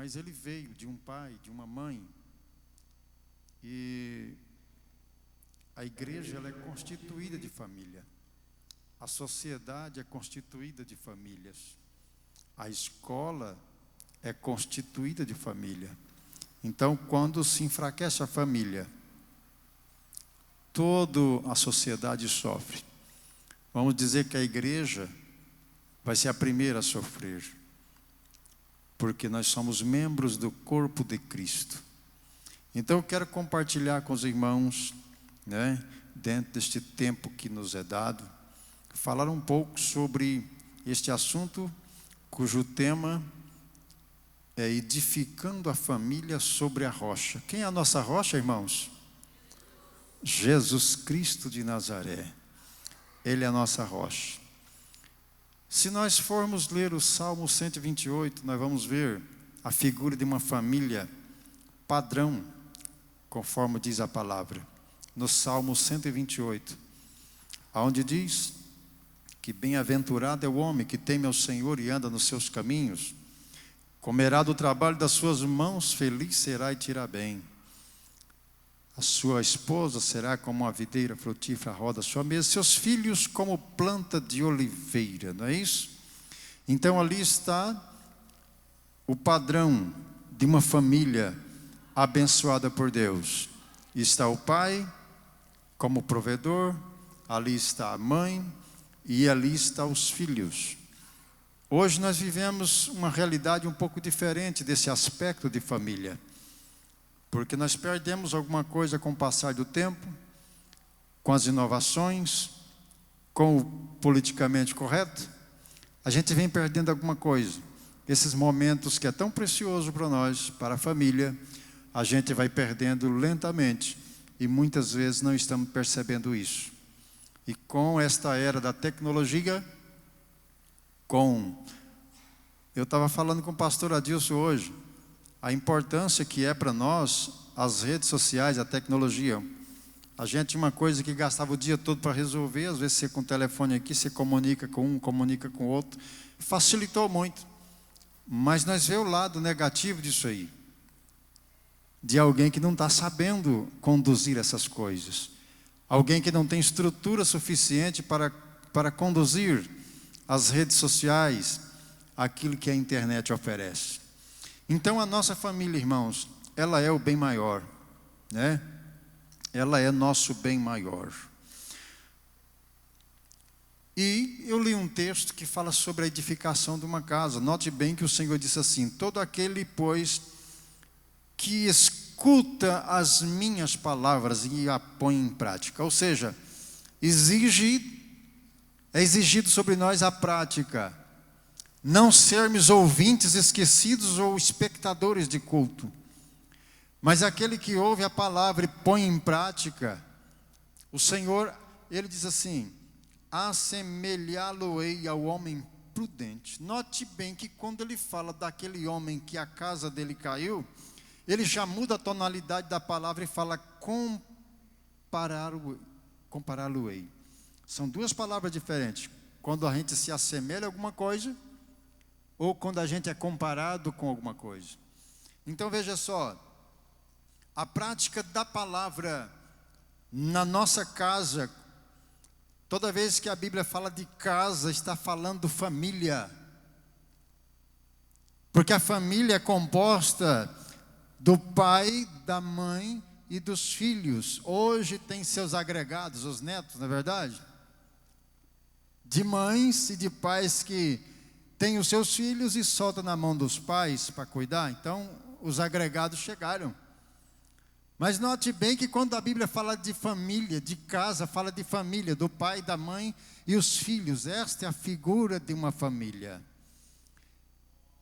mas ele veio de um pai, de uma mãe. E a igreja, ela é constituída de família. A sociedade é constituída de famílias. A escola é constituída de família. Então, quando se enfraquece a família, toda a sociedade sofre. Vamos dizer que a igreja vai ser a primeira a sofrer, porque nós somos membros do corpo de Cristo. Então eu quero compartilhar com os irmãos, dentro deste tempo que nos é dado, falar um pouco sobre este assunto, cujo tema é edificando a família sobre a rocha. Quem é a nossa rocha, irmãos? Jesus Cristo de Nazaré. Ele é a nossa rocha. Se nós formos ler o Salmo 128, nós vamos ver a figura de uma família padrão, conforme diz a palavra, no Salmo 128, onde diz que bem-aventurado é o homem que teme ao Senhor e anda nos seus caminhos, comerá do trabalho das suas mãos, feliz será e te irá bem. A sua esposa será como uma videira frutífera, roda a sua mesa, seus filhos como planta de oliveira, não é isso? Então ali está o padrão de uma família abençoada por Deus. Está o pai como provedor, ali está a mãe e ali estão os filhos. Hoje nós vivemos uma realidade um pouco diferente desse aspecto de família, porque nós perdemos alguma coisa com o passar do tempo, com as inovações, com o politicamente correto. A gente vem perdendo alguma coisa. Esses momentos que é tão precioso para nós, para a família, a gente vai perdendo lentamente e muitas vezes não estamos percebendo isso. E com esta era da tecnologia, eu estava falando com o pastor Adilson hoje, a importância que é para nós as redes sociais, a tecnologia. A gente tinha uma coisa que gastava o dia todo para resolver, às vezes você com o telefone aqui, você comunica com um, comunica com o outro, facilitou muito. Mas nós vemos o lado negativo disso aí, de alguém que não está sabendo conduzir essas coisas, alguém que não tem estrutura suficiente para conduzir as redes sociais, aquilo que a internet oferece. Então a nossa família, irmãos, ela é o bem maior, Ela é nosso bem maior. E eu li um texto que fala sobre a edificação de uma casa. Note bem que o Senhor disse assim: todo aquele, pois, que escuta as minhas palavras e a põe em prática. Ou seja, é exigido sobre nós a prática. Não sermos ouvintes esquecidos ou espectadores de culto, mas aquele que ouve a palavra e põe em prática. O Senhor, Ele diz assim: assemelhá-lo-ei ao homem prudente. Note bem que quando Ele fala daquele homem que a casa dele caiu, Ele já muda a tonalidade da palavra e fala compará-lo-ei. São duas palavras diferentes. Quando a gente se assemelha a alguma coisa, ou quando a gente é comparado com alguma coisa. Então veja só, a prática da palavra na nossa casa, toda vez que a Bíblia fala de casa, está falando família. Porque a família é composta do pai, da mãe e dos filhos. Hoje tem seus agregados, os netos, não é verdade? De mães e de pais que têm os seus filhos e soltam na mão dos pais para cuidar. Então, os agregados chegaram. Mas note bem que quando a Bíblia fala de família, de casa, fala de família, do pai, da mãe e os filhos. Esta é a figura de uma família.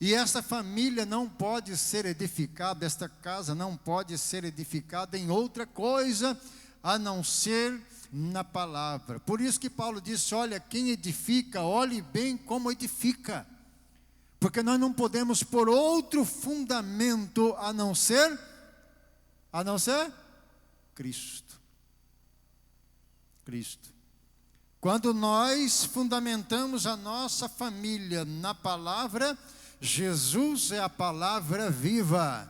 E essa família não pode ser edificada, esta casa não pode ser edificada em outra coisa a não ser na palavra. Por isso que Paulo disse: olha, quem edifica, olhe bem como edifica. Porque nós não podemos pôr outro fundamento a não ser Cristo. Cristo. Quando nós fundamentamos a nossa família na palavra, Jesus é a palavra viva.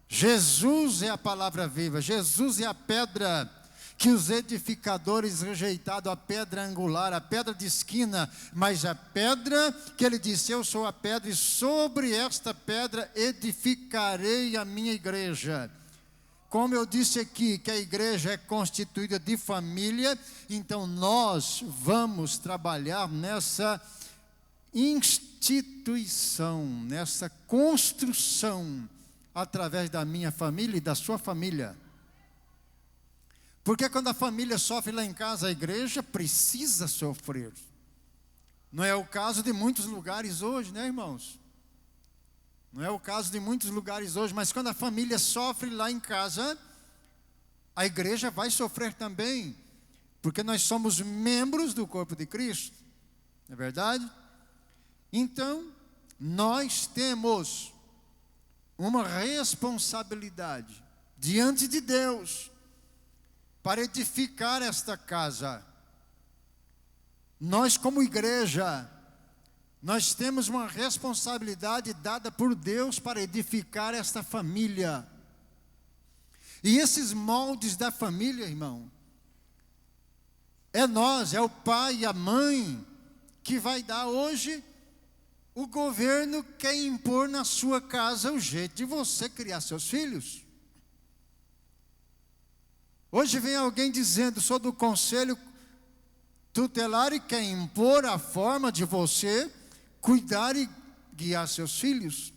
Jesus é a palavra viva. Jesus é a pedra que os edificadores rejeitaram, a pedra angular, a pedra de esquina, mas a pedra que ele disse: eu sou a pedra, e sobre esta pedra edificarei a minha igreja. Como eu disse aqui, que a igreja é constituída de família, então nós vamos trabalhar nessa instituição, nessa construção, através da minha família e da sua família. Porque quando a família sofre lá em casa, a igreja precisa sofrer. Não é o caso de muitos lugares hoje, né, irmãos? Não é o caso de muitos lugares hoje, mas quando a família sofre lá em casa, a igreja vai sofrer também, porque nós somos membros do corpo de Cristo, não é verdade? Então, nós temos uma responsabilidade diante de Deus para edificar esta casa. Nós, como igreja, nós temos uma responsabilidade dada por Deus para edificar esta família. E esses moldes da família, irmão, é nós, é o pai e a mãe que vai dar hoje. O governo quer impor na sua casa o jeito de você criar seus filhos. Hoje vem alguém dizendo: sou do conselho tutelar, e quer impor a forma de você cuidar e guiar seus filhos.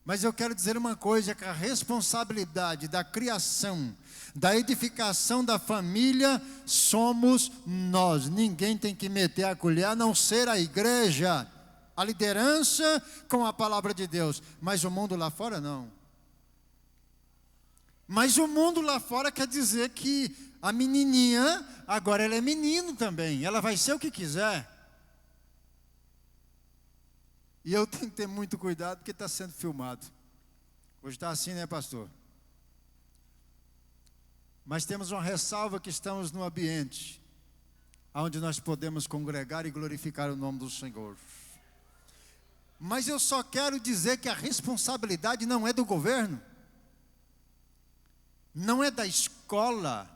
Mas eu quero dizer uma coisa, que a responsabilidade da criação, da edificação da família, somos nós. Ninguém tem que meter a colher, a não ser a igreja, a liderança com a palavra de Deus. Mas o mundo lá fora não. Mas o mundo lá fora quer dizer que a menininha, agora ela é menino também, ela vai ser o que quiser. E eu tenho que ter muito cuidado, porque está sendo filmado. Hoje está assim, né, pastor? Mas temos uma ressalva, que estamos no ambiente onde nós podemos congregar e glorificar o nome do Senhor. Mas eu só quero dizer que a responsabilidade não é do governo, não é da escola,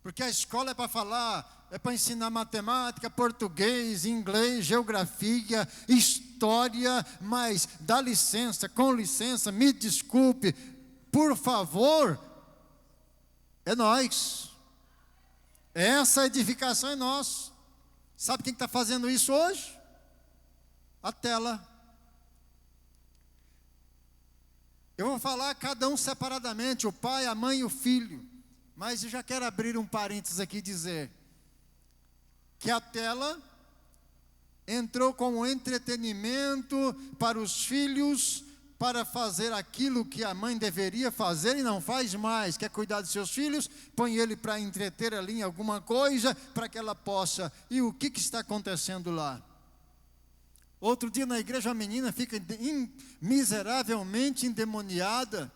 porque a escola é para falar, é para ensinar matemática, português, inglês, geografia, história, mas dá licença, com licença, me desculpe, por favor, é nós. Essa edificação é nossa. Sabe quem está fazendo isso hoje? A tela. Eu vou falar cada um separadamente, o pai, a mãe e o filho. Mas eu já quero abrir um parênteses aqui e dizer que a tela entrou como entretenimento para os filhos, para fazer aquilo que a mãe deveria fazer e não faz mais. Quer cuidar dos seus filhos? Põe ele para entreter ali em alguma coisa, para que ela possa. E o que está acontecendo lá? Outro dia na igreja a menina fica miseravelmente endemoniada,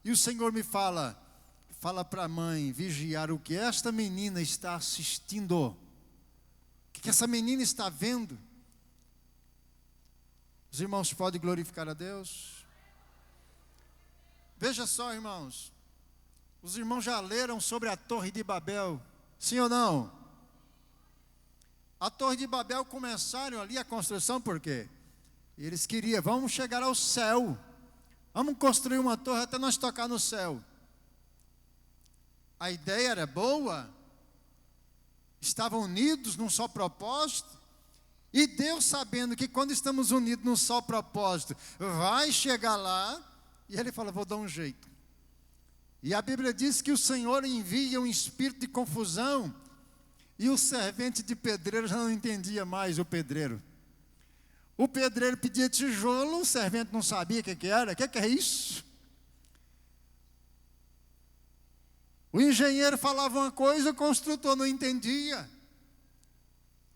e o Senhor me fala para a mãe vigiar o que esta menina está assistindo, o que essa menina está vendo. Os irmãos podem glorificar a Deus? Veja só, irmãos, os irmãos já leram sobre a Torre de Babel, sim ou não? A Torre de Babel começaram ali a construção, por quê? Eles queriam, vamos chegar ao céu, vamos construir uma torre até nós tocar no céu. A ideia era boa, estavam unidos num só propósito, e Deus, sabendo que quando estamos unidos num só propósito, vai chegar lá, e Ele fala: vou dar um jeito. E a Bíblia diz que o Senhor envia um espírito de confusão, e o servente de pedreiro já não entendia mais o pedreiro. O pedreiro pedia tijolo, o servente não sabia o que era. O que é isso? O engenheiro falava uma coisa, o construtor não entendia.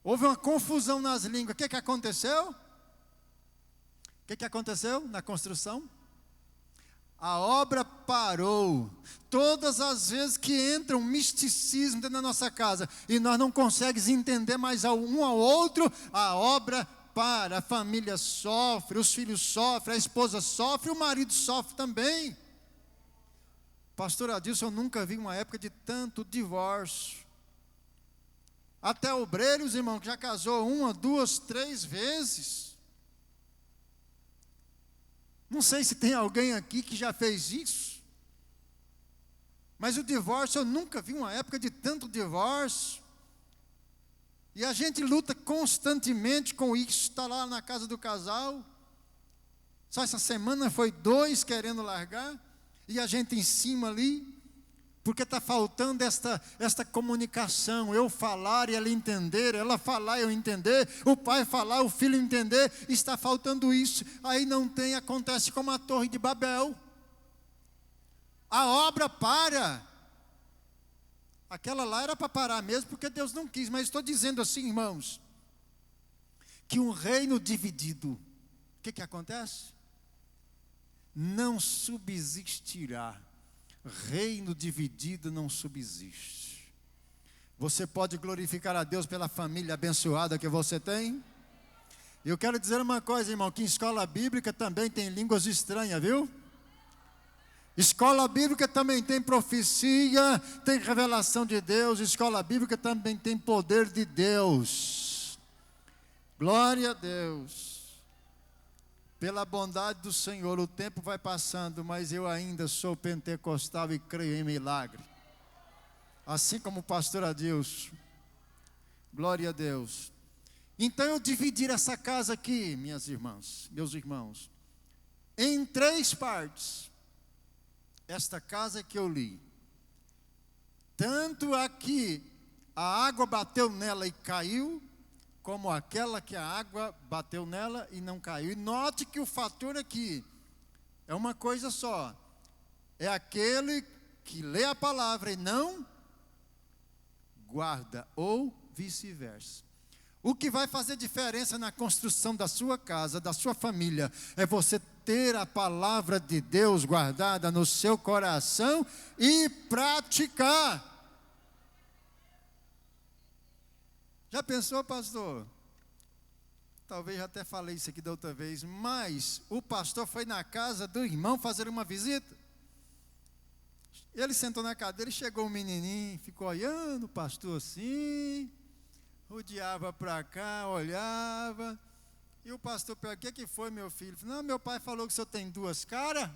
Houve uma confusão nas línguas. O que aconteceu? O que aconteceu na construção? A obra parou. Todas as vezes que entra um misticismo dentro da nossa casa e nós não conseguimos entender mais um ao outro, a obra para, a família sofre, os filhos sofrem, a esposa sofre, o marido sofre também. Pastor Adilson, eu nunca vi uma época de tanto divórcio. Até obreiros, irmão, que já casou 1, 2, 3 vezes. Não sei se tem alguém aqui que já fez isso. Mas o divórcio, eu nunca vi uma época de tanto divórcio. E a gente luta constantemente com isso. Está lá na casa do casal. Só essa semana foi 2 querendo largar. E a gente em cima ali. Porque está faltando esta comunicação. Eu falar e ela entender. Ela falar e eu entender. O pai falar, o filho entender. Está faltando isso. Aí não tem, acontece como a Torre de Babel. A obra para. Aquela lá era para parar mesmo, porque Deus não quis. Mas estou dizendo assim, irmãos, que um reino dividido, o que acontece? Não subsistirá. Reino dividido não subsiste. Você pode glorificar a Deus pela família abençoada que você tem? Eu quero dizer uma coisa, irmão, que em escola bíblica também tem línguas estranhas, viu? Escola bíblica também tem profecia, tem revelação de Deus. Escola bíblica também tem poder de Deus. Glória a Deus. Pela bondade do Senhor, o tempo vai passando, mas eu ainda sou pentecostal e creio em milagre. Assim como o pastor Adilson. Glória a Deus. Então eu dividi essa casa aqui, minhas irmãs, meus irmãos, em 3 partes. Esta casa que eu li, tanto aqui a água bateu nela e caiu, como aquela que a água bateu nela e não caiu. E note que o fator aqui é uma coisa só, é aquele que lê a palavra e não guarda, ou vice-versa. O que vai fazer diferença na construção da sua casa, da sua família, é você ter a palavra de Deus guardada no seu coração e praticar. Já pensou, pastor? Talvez já até falei isso aqui da outra vez, mas o pastor foi na casa do irmão fazer uma visita. Ele sentou na cadeira e chegou um menininho, ficou olhando o pastor assim, rodeava para cá, olhava. E o pastor perguntou: o que foi, meu filho? Falei: não, meu pai falou que o senhor tem 2 caras.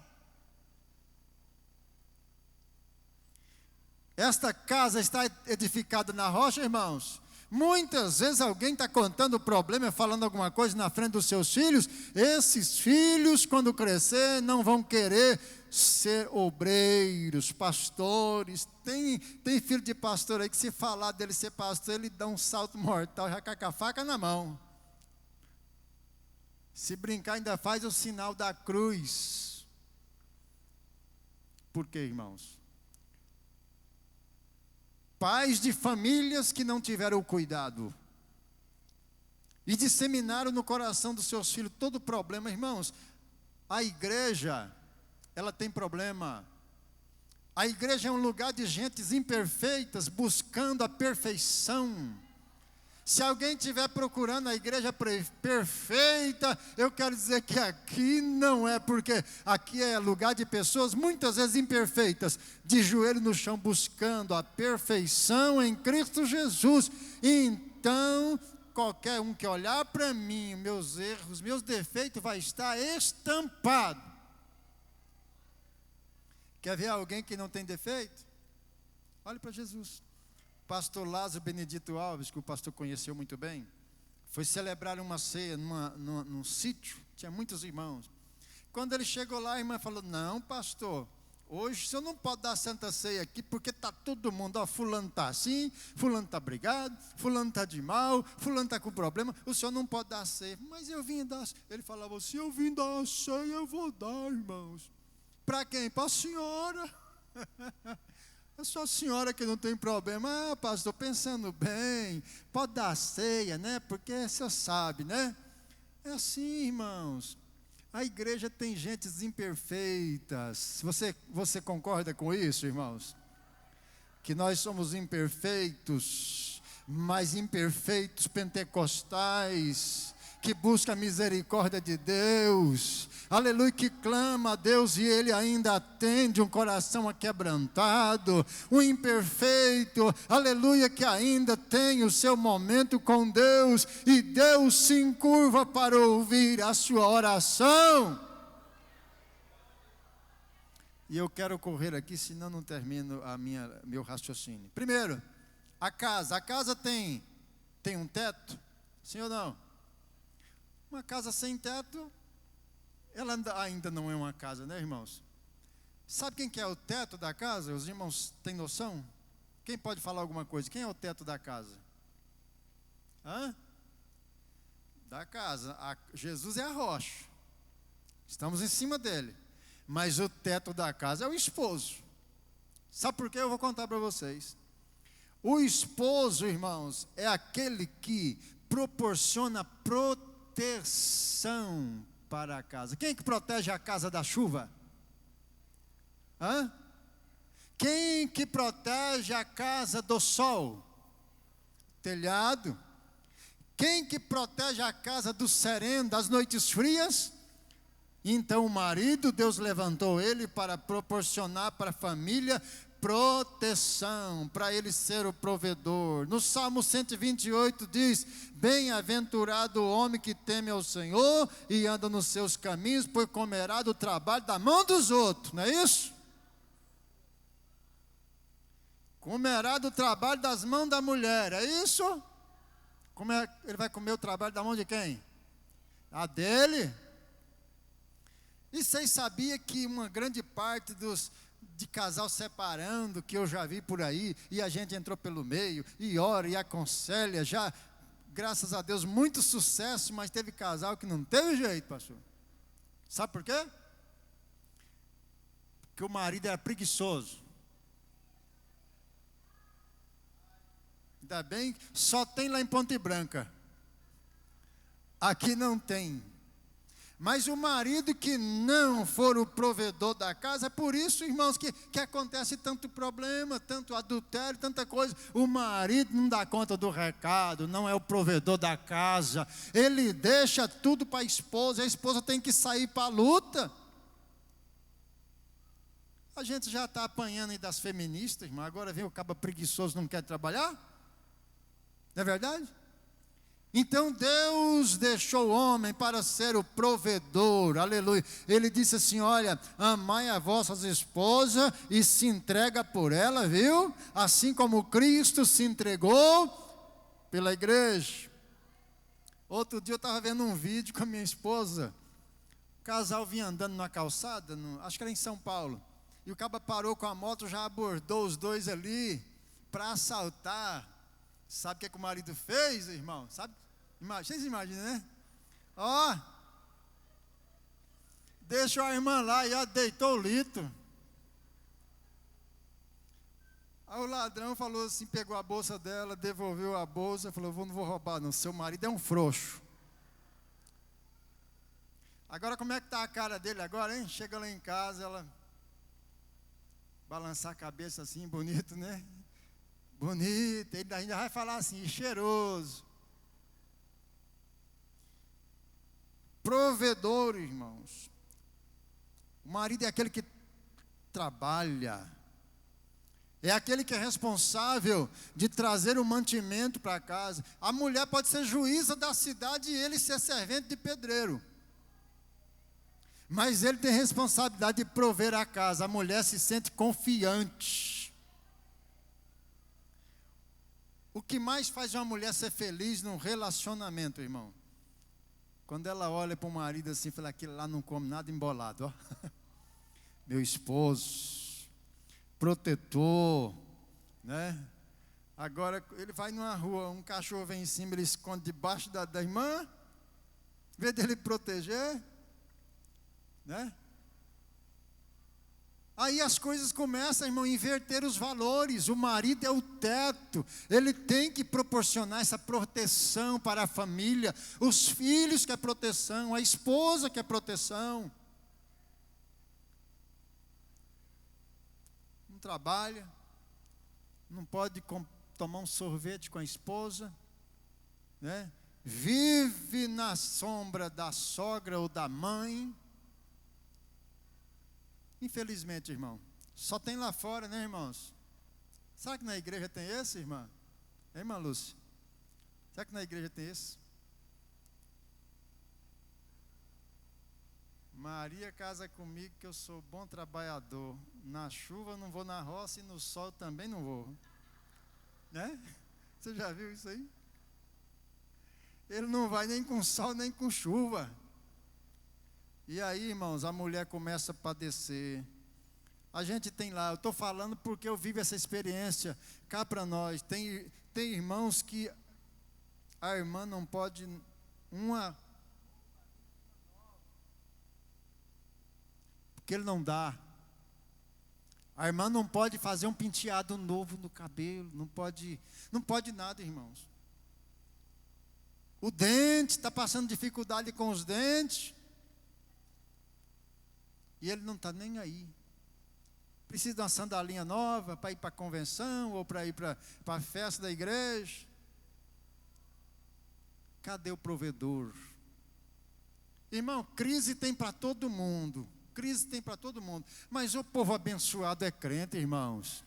Esta casa está edificada na rocha, irmãos. Muitas vezes alguém está contando o problema, falando alguma coisa na frente dos seus filhos. Esses filhos, quando crescer, não vão querer ser obreiros, pastores. Tem filho de pastor aí que, se falar dele ser pastor, ele dá um salto mortal, já cai com a faca na mão. Se brincar, ainda faz o sinal da cruz. Por quê, irmãos? Pais de famílias que não tiveram o cuidado e disseminaram no coração dos seus filhos todo o problema. Irmãos, a igreja, ela tem problema. A igreja é um lugar de gentes imperfeitas buscando a perfeição. Se alguém estiver procurando a igreja perfeita, eu quero dizer que aqui não é, porque aqui é lugar de pessoas muitas vezes imperfeitas, de joelho no chão, buscando a perfeição em Cristo Jesus. Então, qualquer um que olhar para mim, meus erros, meus defeitos, vai estar estampado. Quer ver alguém que não tem defeito? Olhe para Jesus. Pastor Lázaro Benedito Alves, que o pastor conheceu muito bem, foi celebrar uma ceia num sítio, tinha muitos irmãos. Quando ele chegou lá, a irmã falou: não, pastor, hoje o senhor não pode dar santa ceia aqui, porque está todo mundo, fulano está assim, fulano está brigado, fulano está de mal, fulano está com problema, o senhor não pode dar ceia. Mas eu vim dar. Ele falava: se eu vim dar a ceia, eu vou dar, irmãos. Para quem? Para a senhora. É só a senhora que não tem problema. Ah, pastor, pensando bem, pode dar ceia, né? Porque você sabe, né? É assim, irmãos. A igreja tem gentes imperfeitas. Você concorda com isso, irmãos? Que nós somos imperfeitos, mas imperfeitos pentecostais, que busca a misericórdia de Deus, aleluia, que clama a Deus e Ele ainda atende um coração aquebrantado, um imperfeito, aleluia, que ainda tem o seu momento com Deus, e Deus se encurva para ouvir a sua oração. E eu quero correr aqui, senão não termino meu raciocínio. Primeiro, a casa tem um teto? Sim ou não? Uma casa sem teto, ela ainda não é uma casa, né, irmãos? Sabe quem que é o teto da casa? Os irmãos têm noção? Quem pode falar alguma coisa? Quem é o teto da casa? Hã? Da casa. Jesus é a rocha. Estamos em cima dele. Mas o teto da casa é o esposo. Sabe por quê? Eu vou contar para vocês. O esposo, irmãos, é aquele que proporciona proteção para a casa. Quem que protege a casa da chuva? Hã? Quem que protege a casa do sol? Telhado. Quem que protege a casa do sereno, das noites frias? Então o marido, Deus levantou ele para proporcionar para a família proteção, para ele ser o provedor. No Salmo 128 diz: bem-aventurado o homem que teme ao Senhor e anda nos seus caminhos, pois comerá do trabalho da mão dos outros, não é isso? Comerá do trabalho das mãos da mulher, é isso? Ele vai comer o trabalho da mão de quem? A dele. E vocês sabiam que uma grande parte de casal separando, que eu já vi por aí, e a gente entrou pelo meio, e ora, e aconselha, já, graças a Deus, muito sucesso, mas teve casal que não teve jeito, pastor. Sabe por quê? Porque o marido era preguiçoso. Ainda bem, só tem lá em Ponte Branca. Aqui não tem. Mas o marido que não for o provedor da casa, é por isso, irmãos, que acontece tanto problema, tanto adultério, tanta coisa. O marido não dá conta do recado, não é o provedor da casa. Ele deixa tudo para a esposa tem que sair para a luta. A gente já está apanhando aí das feministas, irmão. Agora vem o cabo preguiçoso, não quer trabalhar? Não é verdade? Então Deus deixou o homem para ser o provedor, aleluia. Ele disse assim: olha, amai a vossas esposas e se entrega por ela, viu? Assim como Cristo se entregou pela igreja. Outro dia eu estava vendo um vídeo com a minha esposa. O casal vinha andando na calçada, acho que era em São Paulo. E o caba parou com a moto, já abordou os dois ali para assaltar. Sabe o que o marido fez, irmão? Sabe? Vocês imaginam, né? Ó, deixou a irmã lá e ó, deitou o litro. Aí o ladrão falou assim, pegou a bolsa dela, devolveu a bolsa, falou: não vou roubar não, seu marido é um frouxo. Agora como é que está a cara dele agora, hein? Chega lá em casa, ela balançar a cabeça assim, bonito, né? Bonito, ele ainda vai falar assim, cheiroso. Provedor, irmãos. O marido é aquele que trabalha. É aquele que é responsável de trazer o mantimento para casa. A mulher pode ser juíza da cidade e ele ser servente de pedreiro. Mas ele tem responsabilidade de prover a casa. A mulher se sente confiante. O que mais faz uma mulher ser feliz num relacionamento, irmão? Quando ela olha para o marido assim, fala: aquele lá não come nada embolado, ó. Meu esposo, protetor, né? Agora ele vai numa rua, um cachorro vem em cima, ele esconde debaixo da irmã, em vez dele proteger, né? Aí as coisas começam, irmão, a inverter os valores. O marido é o teto, ele tem que proporcionar essa proteção para a família. Os filhos querem proteção, a esposa quer proteção. Não trabalha, não pode tomar um sorvete com a esposa, né? vive na sombra da sogra ou da mãe. Infelizmente, irmão, só tem lá fora, né, irmãos? Será que na igreja tem esse, irmã? Hein, irmã Lúcia? Será que na igreja tem esse? Maria casa comigo que eu sou bom trabalhador. Na chuva eu não vou na roça e no sol também não vou. Né? Você já viu isso aí? Ele não vai nem com sol nem com chuva. E aí, irmãos, a mulher começa a padecer. A gente tem lá, eu estou falando porque eu vivo essa experiência cá para nós. Tem irmãos que a irmã não pode porque ele não dá. A irmã não pode fazer um penteado novo no cabelo, não pode nada, irmãos. O dente, está passando dificuldade com os dentes, e ele não está nem aí. Precisa de uma sandalinha nova para ir para a convenção, ou para ir para a festa da igreja. Cadê o provedor? Irmão, crise tem para todo mundo. Crise tem para todo mundo. Mas o povo abençoado é crente, irmãos.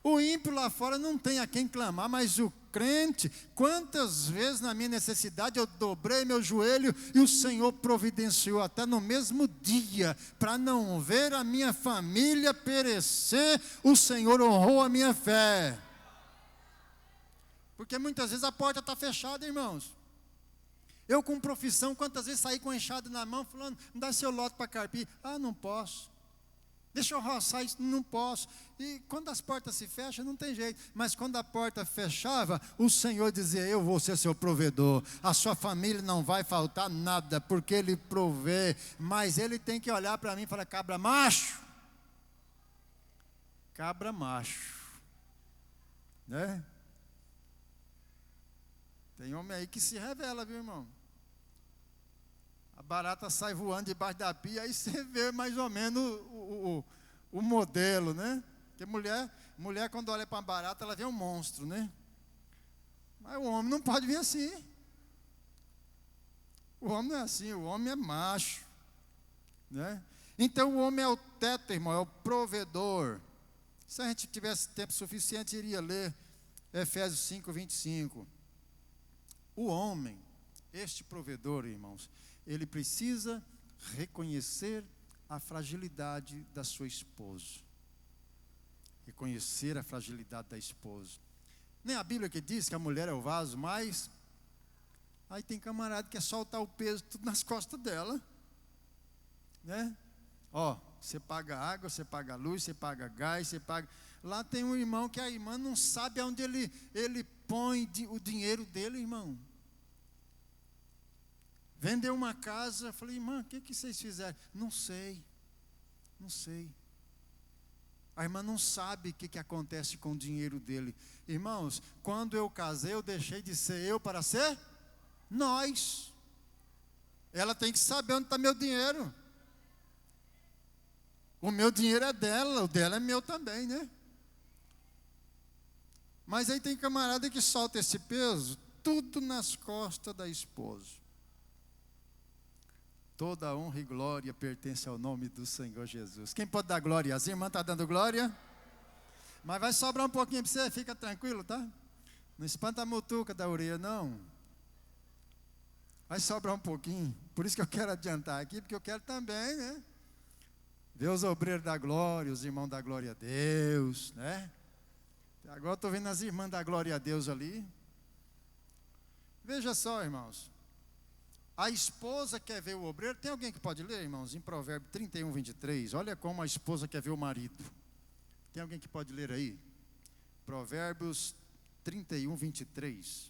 O ímpio lá fora não tem a quem clamar, mas o crente, quantas vezes na minha necessidade eu dobrei meu joelho e o Senhor providenciou até no mesmo dia, para não ver a minha família perecer, o Senhor honrou a minha fé. Porque muitas vezes a porta está fechada, irmãos. Eu com profissão, quantas vezes saí com enxada na mão, falando, me dá seu lote para carpir. Ah, não posso. Deixa eu roçar isso, não posso. E quando as portas se fecham, não tem jeito. Mas quando a porta fechava, o Senhor dizia, eu vou ser seu provedor. A sua família não vai faltar nada, porque Ele provê. Mas Ele tem que olhar para mim e falar, cabra macho. Cabra macho. Né? Tem homem aí que se revela, viu, irmão? A barata sai voando debaixo da pia, aí você vê mais ou menos o modelo, né? Porque mulher quando olha para uma barata, ela vê um monstro, né? Mas o homem não pode vir assim. O homem não é assim, o homem é macho, né? Então o homem é o teto, irmão, é o provedor. Se a gente tivesse tempo suficiente, iria ler Efésios 5, 25. O homem, este provedor, irmãos, ele precisa reconhecer a fragilidade da sua esposa. Reconhecer a fragilidade da esposa. Nem a Bíblia que diz que a mulher é o vaso, mas aí tem camarada que quer soltar o peso tudo nas costas dela. Né? Ó, você paga água, você paga luz, você paga gás, você paga... Lá tem um irmão que a irmã não sabe aonde ele põe o dinheiro dele, irmão. Vendeu uma casa, falei, irmã, o que vocês fizeram? Não sei. A irmã não sabe o que acontece com o dinheiro dele. Irmãos, quando eu casei, eu deixei de ser eu para ser nós. Ela tem que saber onde está meu dinheiro. O meu dinheiro é dela, o dela é meu também, né? Mas aí tem camarada que solta esse peso, tudo nas costas da esposa. Toda honra e glória pertence ao nome do Senhor Jesus. Quem pode dar glória? As irmãs estão dando glória? Mas vai sobrar um pouquinho para você, fica tranquilo, tá? Não espanta a mutuca da orelha, não. Vai sobrar um pouquinho. Por isso que eu quero adiantar aqui, porque eu quero também, né? Ver os obreiros da glória, os irmãos da glória a Deus, né? Agora eu estou vendo as irmãs da glória a Deus ali. Veja só, irmãos. A esposa quer ver o obreiro. Tem alguém que pode ler, irmãos? Em Provérbios 31, 23. Olha como a esposa quer ver o marido. Tem alguém que pode ler aí? Provérbios 31, 23.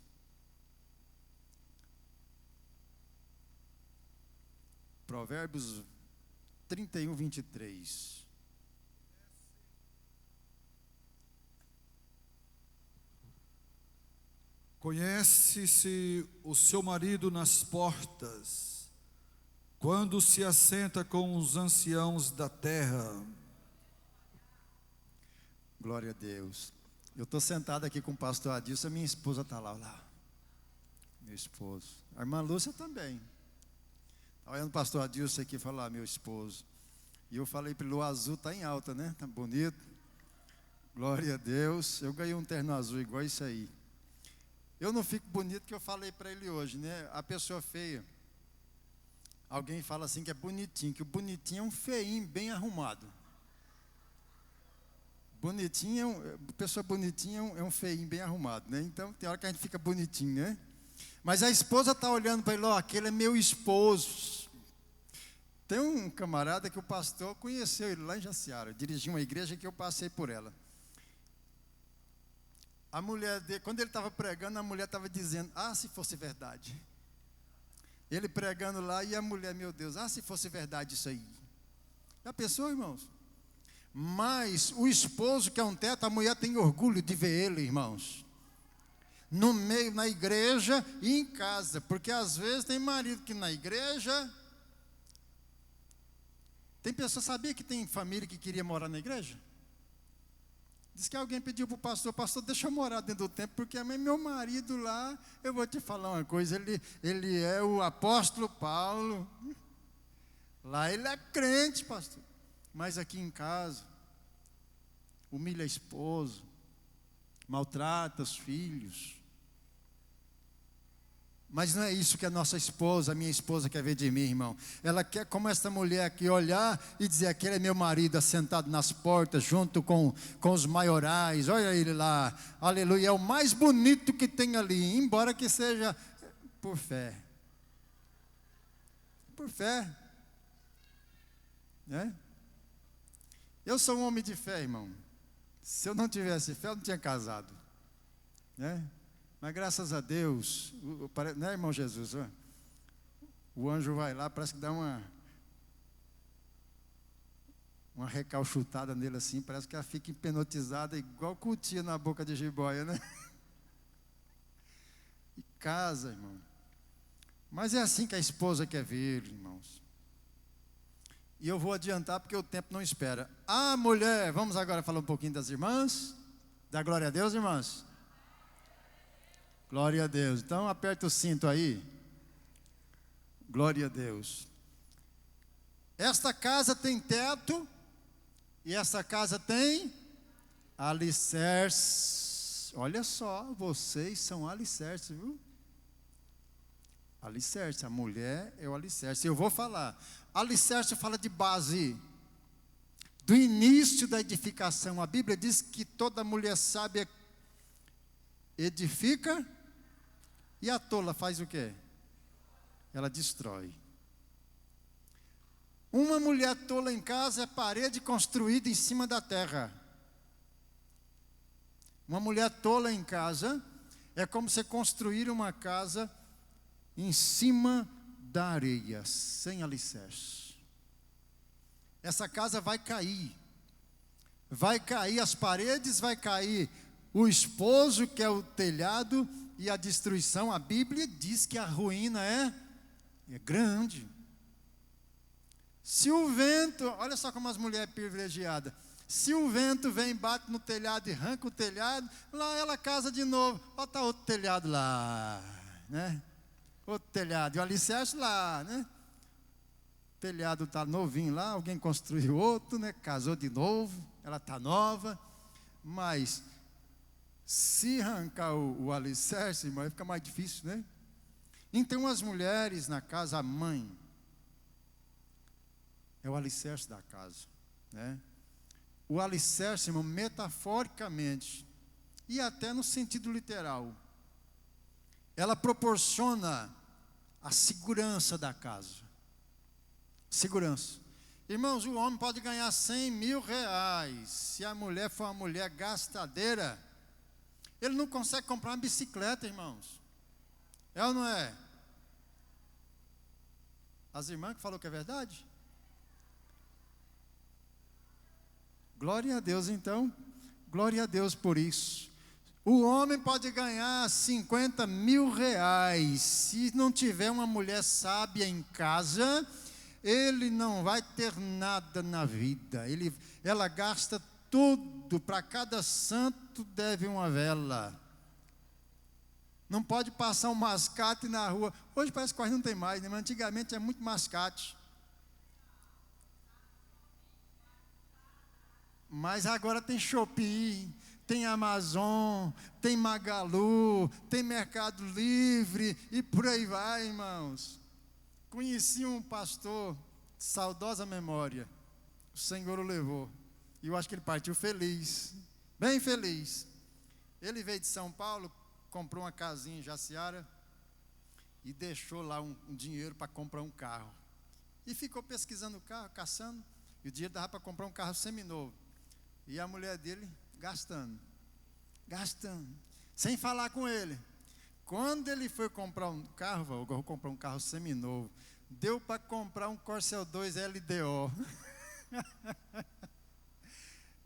Provérbios 31, 23. Conhece-se o seu marido nas portas, quando se assenta com os anciãos da terra. Glória a Deus. Eu estou sentado aqui com o pastor Adilson, minha esposa está lá. Meu esposo. A irmã Lúcia também. Estava olhando o pastor Adilson aqui falar, meu esposo. E eu falei para ele, o azul está em alta, né? Está bonito. Glória a Deus. Eu ganhei um terno azul igual isso aí. Eu não fico bonito que eu falei para ele hoje, né? A pessoa feia. Alguém fala assim que é bonitinho, que o bonitinho é um feinho bem arrumado. Bonitinho, pessoa bonitinha é um feinho bem arrumado, né? Então tem hora que a gente fica bonitinho, né? Mas a esposa está olhando para ele, ó, aquele é meu esposo. Tem um camarada que o pastor conheceu ele lá em Jaciara, dirigiu uma igreja que eu passei por ela. A mulher dele, quando ele estava pregando, a mulher estava dizendo, se fosse verdade. Ele pregando lá e a mulher, meu Deus, se fosse verdade isso aí. Já pensou, irmãos? Mas o esposo que é um teto, a mulher tem orgulho de ver ele, irmãos. No meio, na igreja e em casa. Porque às vezes tem marido que na igreja... Tem pessoa, sabia que tem família que queria morar na igreja? Diz que alguém pediu para o pastor, deixa eu morar dentro do templo, porque meu marido lá, eu vou te falar uma coisa, ele é o apóstolo Paulo. Lá ele é crente, pastor. Mas aqui em casa, humilha a esposa, maltrata os filhos. Mas não é isso que a nossa esposa, a minha esposa quer ver de mim, irmão. Ela quer, como essa mulher aqui, olhar e dizer, aquele é meu marido assentado nas portas, junto com os maiorais, olha ele lá, aleluia, é o mais bonito que tem ali, embora que seja por fé. Por fé. Né? Eu sou um homem de fé, irmão. Se eu não tivesse fé, eu não tinha casado. Né? Mas graças a Deus, né, irmão Jesus? O anjo vai lá, parece que dá uma recalchutada nele assim, parece que ela fica hipnotizada, igual cutia na boca de jiboia, né? E casa, irmão. Mas é assim que a esposa quer ver, irmãos. E eu vou adiantar porque o tempo não espera. Mulher, vamos agora falar um pouquinho das irmãs? Dá glória a Deus, irmãs? Glória a Deus. Então aperta o cinto aí. Glória a Deus. Esta casa tem teto e esta casa tem alicerce. Olha só, vocês são alicerce, viu? Alicerce, a mulher é o alicerce. Eu vou falar. Alicerce fala de base, do início da edificação. A Bíblia diz que toda mulher sábia edifica. E a tola faz o quê? Ela destrói. Uma mulher tola em casa é parede construída em cima da terra. Uma mulher tola em casa é como se construir uma casa em cima da areia, sem alicerce. Essa casa vai cair. Vai cair as paredes, vai cair o esposo, que é o telhado, e a destruição. A Bíblia diz que a ruína é grande. Se o vento, olha só como as mulheres privilegiadas, se o vento vem, bate no telhado e arranca o telhado, lá ela casa de novo, olha, está outro telhado lá, né? Outro telhado, e o alicerce lá, né? O telhado está novinho lá, alguém construiu outro, né? Casou de novo, ela está nova, mas se arrancar o alicerce, irmão, fica mais difícil, né? Então as mulheres na casa, a mãe é o alicerce da casa, né? O alicerce, irmão, metaforicamente e até no sentido literal, ela proporciona a segurança da casa. Segurança. Irmãos, o homem pode ganhar 100 mil reais, se a mulher for uma mulher gastadeira, ele não consegue comprar uma bicicleta, irmãos. É ou não é? As irmãs que falou que é verdade? Glória a Deus, então. Glória a Deus por isso. O homem pode ganhar 50 mil reais. Se não tiver uma mulher sábia em casa, ele não vai ter nada na vida. Ela gasta tudo, para cada santo deve uma vela. Não pode passar um mascate na rua. Hoje parece que quase não tem mais, né? Mas antigamente é muito mascate. Mas agora tem Shopee, tem Amazon, tem Magalu, tem Mercado Livre e por aí vai, irmãos. Conheci um pastor, saudosa memória, o Senhor o levou. E eu acho que ele partiu feliz, bem feliz. Ele veio de São Paulo, comprou uma casinha em Jaciara e deixou lá um dinheiro para comprar um carro. E ficou pesquisando o carro, caçando, e o dinheiro dava para comprar um carro seminovo. E a mulher dele gastando, sem falar com ele. Quando ele foi comprar um carro, eu vou comprar um carro seminovo, deu para comprar um Corcel 2 LDO.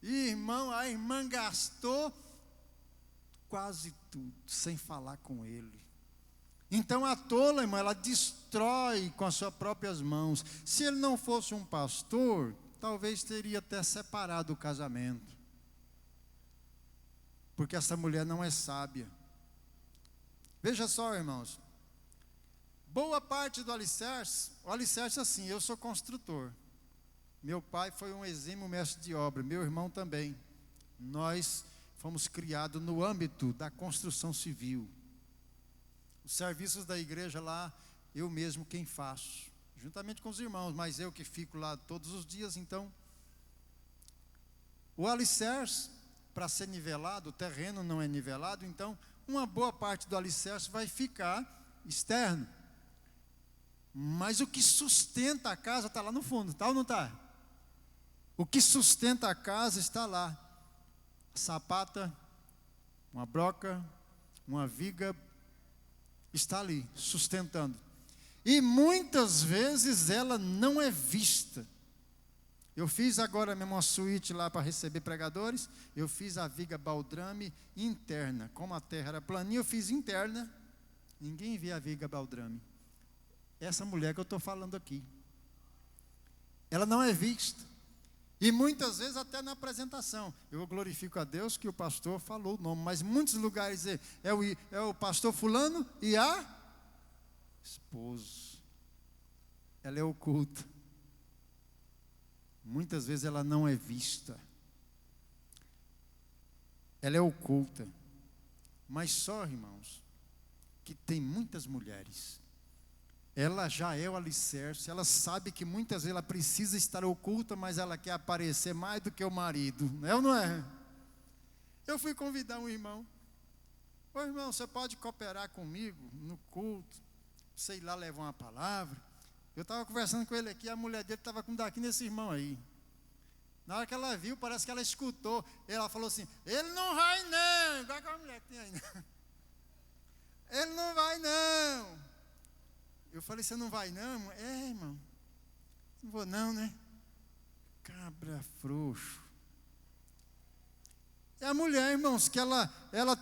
Irmão, a irmã gastou quase tudo, sem falar com ele. Então a tola, irmão, ela destrói com as suas próprias mãos. Se ele não fosse um pastor, talvez teria até separado o casamento. Porque essa mulher não é sábia. Veja só, irmãos. Boa parte do alicerce, o alicerce é assim, eu sou construtor. Meu pai foi um exímio mestre de obra, meu irmão também. Nós fomos criados no âmbito da construção civil. Os serviços da igreja lá, eu mesmo quem faço, juntamente com os irmãos, mas eu que fico lá todos os dias. Então, o alicerce, para ser nivelado, o terreno não é nivelado, então uma boa parte do alicerce vai ficar externo. Mas o que sustenta a casa está lá no fundo, está ou não está? O que sustenta a casa está lá. A sapata, uma broca, uma viga, está ali, sustentando. E muitas vezes ela não é vista. Eu fiz agora mesmo uma suíte lá para receber pregadores. Eu fiz a viga baldrame interna. Como a terra era planinha, eu fiz interna. Ninguém vê a viga baldrame. Essa mulher que eu estou falando aqui. Ela não é vista. E muitas vezes até na apresentação. Eu glorifico a Deus que o pastor falou o nome. Mas em muitos lugares é o pastor fulano e a esposa. Ela é oculta. Muitas vezes ela não é vista. Ela é oculta. Mas só, irmãos, que tem muitas mulheres. Ela já é o alicerce. Ela sabe que muitas vezes ela precisa estar oculta, mas ela quer aparecer mais do que o marido. É ou não é? Eu fui convidar um irmão. Ô irmão, você pode cooperar comigo no culto? Sei lá, levar uma palavra. Eu estava conversando com ele aqui, a mulher dele estava com daqui nesse irmão aí. Na hora que ela viu, parece que ela escutou. Ela falou assim, ele não vai não. Igual aquela mulher que tem aí. Ele não vai não. Eu falei, você não vai não, irmão? É, irmão. Não vou não, né? Cabra frouxo. É a mulher, irmãos, que ela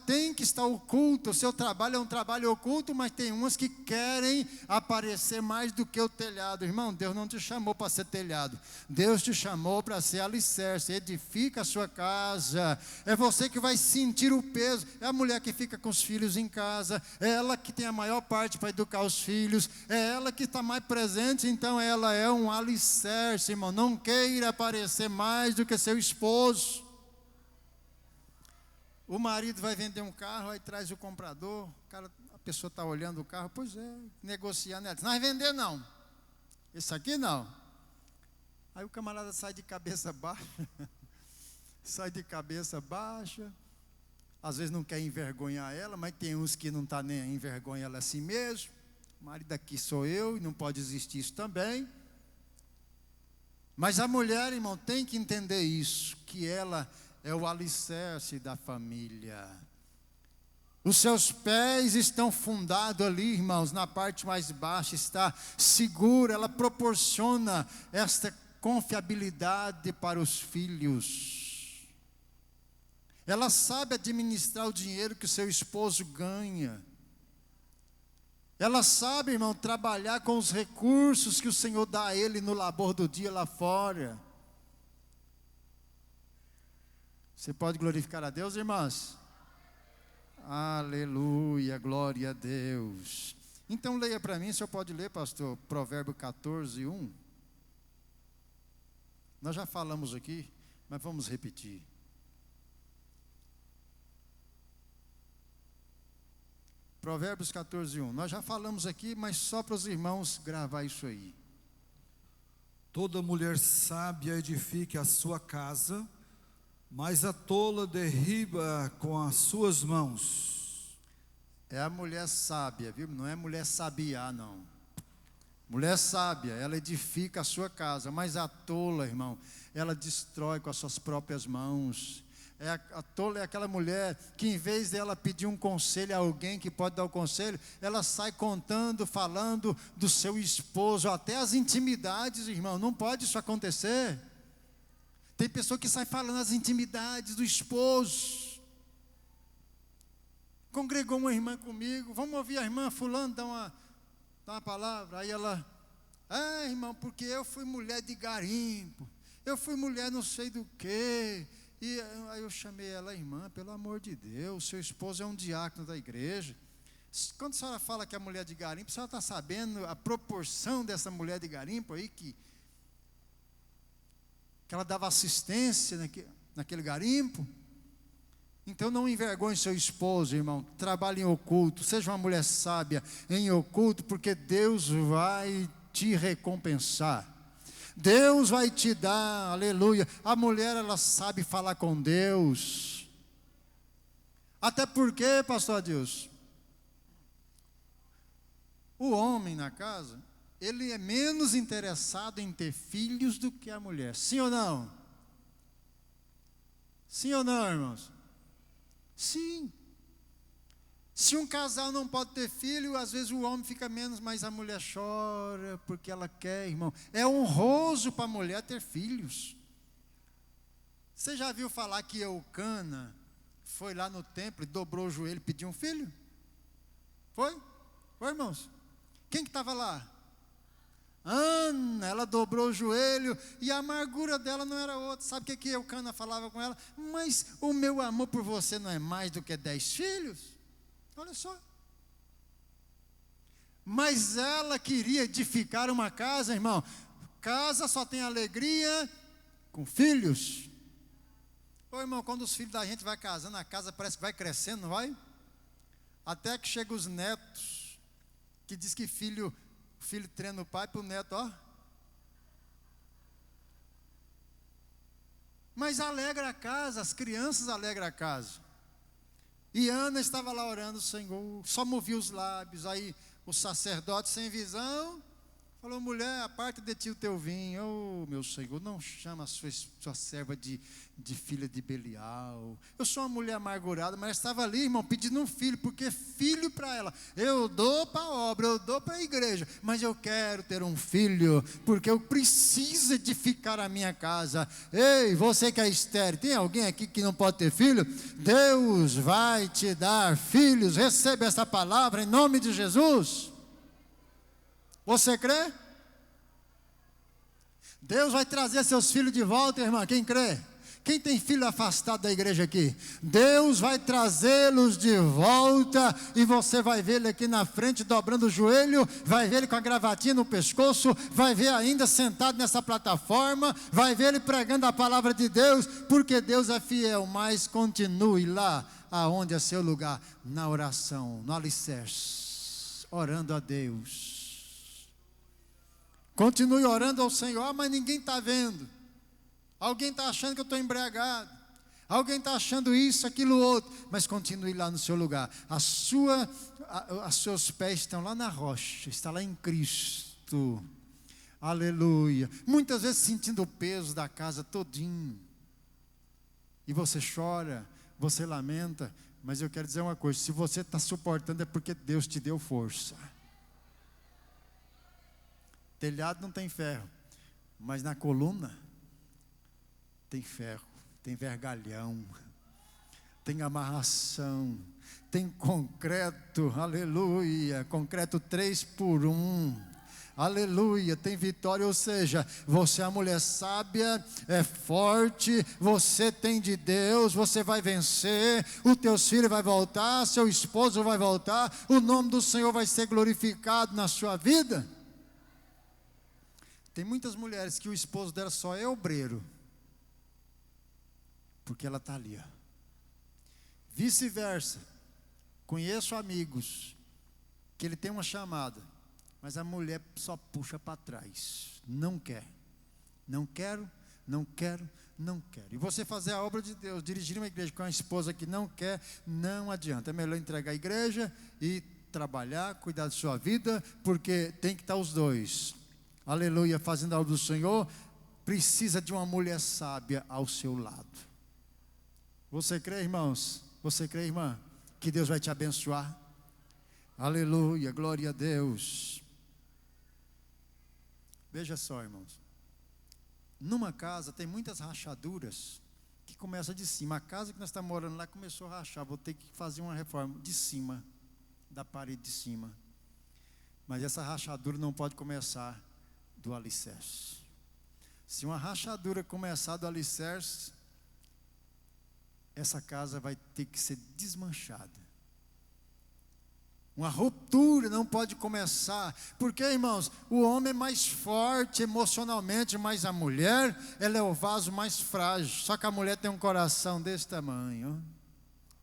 tem que estar oculta. O seu trabalho é um trabalho oculto, mas tem umas que querem aparecer mais do que o telhado. Irmão, Deus não te chamou para ser telhado. Deus te chamou para ser alicerce. Edifica a sua casa. É você que vai sentir o peso. É a mulher que fica com os filhos em casa. É ela que tem a maior parte para educar os filhos. É ela que está mais presente. Então ela é um alicerce, irmão. Não queira aparecer mais do que seu esposo. O marido vai vender um carro, aí traz o comprador, a pessoa está olhando o carro, pois é, negociando, ela diz, não vai vender não, esse aqui não. Aí o camarada sai de cabeça baixa, às vezes não quer envergonhar ela, mas tem uns que não estão nem envergonhando ela assim mesmo. O marido aqui sou eu, e não pode existir isso também. Mas a mulher, irmão, tem que entender isso, que ela é o alicerce da família. Os seus pés estão fundados ali, irmãos, na parte mais baixa, está segura, ela proporciona esta confiabilidade para os filhos. Ela sabe administrar o dinheiro que o seu esposo ganha. Ela sabe, irmão, trabalhar com os recursos que o Senhor dá a ele no labor do dia lá fora. Você pode glorificar a Deus, irmãs? Aleluia, glória a Deus. Então leia para mim, o senhor pode ler, pastor, Provérbio 14, 1. Nós já falamos aqui, mas vamos repetir. Provérbios 14, 1. Nós já falamos aqui, mas só para os irmãos gravar isso aí. Toda mulher sábia edifica a sua casa, mas a tola derriba com as suas mãos. É a mulher sábia, viu? Não é mulher sabiá, não. Mulher sábia, ela edifica a sua casa, mas a tola, irmão, ela destrói com as suas próprias mãos. A tola é aquela mulher que, em vez dela pedir um conselho a alguém que pode dar o conselho, ela sai contando, falando do seu esposo, até as intimidades, irmão. Não pode isso acontecer. Tem pessoa que sai falando as intimidades do esposo. Congregou uma irmã comigo, vamos ouvir a irmã fulano dar uma palavra. Aí ela, irmão, porque eu fui mulher de garimpo, eu fui mulher não sei do quê. E aí eu chamei ela, irmã, pelo amor de Deus, seu esposo é um diácono da igreja. Quando a senhora fala que é mulher de garimpo, a senhora está sabendo a proporção dessa mulher de garimpo aí, que ela dava assistência naquele garimpo? Então não envergonhe seu esposo, irmão. Trabalhe em oculto, seja uma mulher sábia em oculto, porque Deus vai te recompensar. Deus vai te dar, aleluia. A mulher, ela sabe falar com Deus. Até porque, pastor Adilson, o homem na casa, ele é menos interessado em ter filhos do que a mulher. Sim ou não? Sim ou não, irmãos? Sim. Se um casal não pode ter filho, às vezes o homem fica menos, mas a mulher chora porque ela quer, irmão. É honroso para a mulher ter filhos. Você já viu falar que Eucana foi lá no templo e dobrou o joelho e pediu um filho? Foi? Foi, irmãos? Quem que estava lá? Ana, ela dobrou o joelho e a amargura dela não era outra. Sabe o que Eucana falava com ela? Mas o meu amor por você não é mais do que 10 filhos? Olha só. Mas ela queria edificar uma casa, irmão. Casa só tem alegria com filhos. Ô irmão, quando os filhos da gente vai casando, a casa parece que vai crescendo, não vai? Até que chegam os netos, que diz que o filho treina o pai para o neto, ó. Mas alegra a casa, as crianças alegram a casa. E Ana estava lá orando, Senhor, só movia os lábios. Aí o sacerdote, sem visão, falou: mulher, aparta de ti o teu vinho. Oh, meu Senhor, não chama a sua serva de filha de Belial. Eu sou uma mulher amargurada, mas estava ali, irmão, pedindo um filho, porque filho para ela, eu dou para a obra, eu dou para a igreja, mas eu quero ter um filho, porque eu preciso edificar a minha casa. Ei, você que é estéril, tem alguém aqui que não pode ter filho? Deus vai te dar filhos. Receba essa palavra em nome de Jesus. Você crê? Deus vai trazer seus filhos de volta, irmã. Quem crê? Quem tem filho afastado da igreja aqui? Deus vai trazê-los de volta. E você vai ver ele aqui na frente, dobrando o joelho. Vai ver ele com a gravatinha no pescoço. Vai ver ainda sentado nessa plataforma. Vai ver ele pregando a palavra de Deus. Porque Deus é fiel. Mas continue lá aonde é seu lugar. Na oração, no alicerce. Orando a Deus. Continue orando ao Senhor, mas ninguém está vendo. Alguém está achando que eu estou embriagado. Alguém está achando isso, aquilo, outro. Mas continue lá no seu lugar. Os seus pés estão lá na rocha. Está lá em Cristo. Aleluia. Muitas vezes sentindo o peso da casa todinho. E você chora, você lamenta. Mas eu quero dizer uma coisa. Se você está suportando é porque Deus te deu força. Telhado não tem ferro, mas na coluna tem ferro, tem vergalhão, tem amarração, tem concreto, aleluia, concreto 3 por 1. Aleluia, tem vitória, ou seja, você é uma mulher sábia, é forte, você tem de Deus, você vai vencer, os teus filhos vão voltar, seu esposo vai voltar, o nome do Senhor vai ser glorificado na sua vida. Tem muitas mulheres que o esposo dela só é obreiro, porque ela está ali, ó. Vice-versa, conheço amigos que ele tem uma chamada, mas a mulher só puxa para trás, não quer, não quero, não quero, não quero. E você fazer a obra de Deus, dirigir uma igreja com uma esposa que não quer, não adianta. É melhor entregar a igreja e trabalhar, cuidar da sua vida, porque tem que estar os dois, aleluia, fazendo a obra do Senhor. Precisa de uma mulher sábia ao seu lado. Você crê, irmãos? Você crê, irmã? Que Deus vai te abençoar? Aleluia, glória a Deus. Veja só, irmãos, numa casa tem muitas rachaduras que começam de cima. A casa que nós estamos morando lá começou a rachar, vou ter que fazer uma reforma de cima, da parede de cima. Mas essa rachadura não pode começar do alicerce. Se uma rachadura começar do alicerce, essa casa vai ter que ser desmanchada. Uma ruptura não pode começar, porque, irmãos, o homem é mais forte emocionalmente, mas a mulher, ela é o vaso mais frágil. Só que a mulher tem um coração desse tamanho,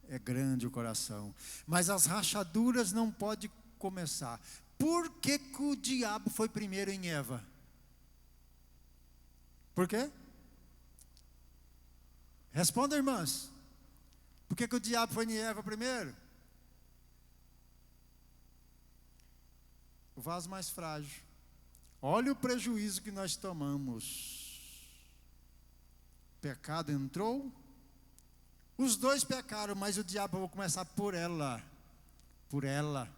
é grande o coração, mas as rachaduras não podem começar. Por que que o diabo foi primeiro em Eva? Por quê? Responda, irmãs. Por que que o diabo foi em Eva primeiro? O vaso mais frágil. Olha o prejuízo que nós tomamos. O pecado entrou. Os dois pecaram, mas o diabo vai começar por ela. Por ela.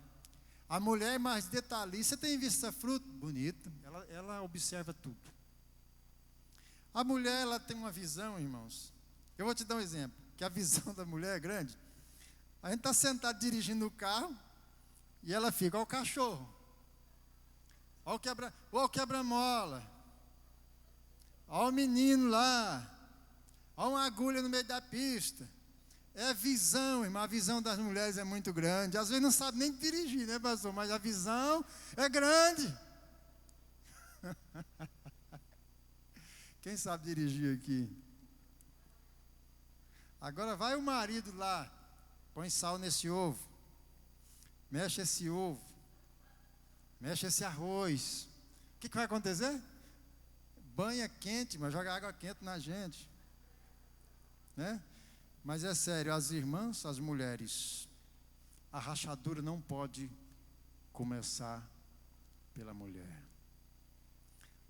A mulher mais detalhista. Você tem visto essa fruta? Bonita. Ela observa tudo. A mulher, ela tem uma visão, irmãos. Eu vou te dar um exemplo. Que a visão da mulher é grande. A gente está sentado dirigindo o carro. E ela fica, olha o cachorro. Olha o quebra-mola. Olha o menino lá. Olha uma agulha no meio da pista. É visão, irmão. A visão das mulheres é muito grande. Às vezes não sabe nem dirigir, né, pastor? Mas a visão é grande. Quem sabe dirigir aqui? Agora vai o marido lá. Põe sal nesse ovo. Mexe esse ovo. Mexe esse arroz. O que vai acontecer? Banha quente, mas joga água quente na gente. Né? Mas é sério, as irmãs, as mulheres, a rachadura não pode começar pela mulher.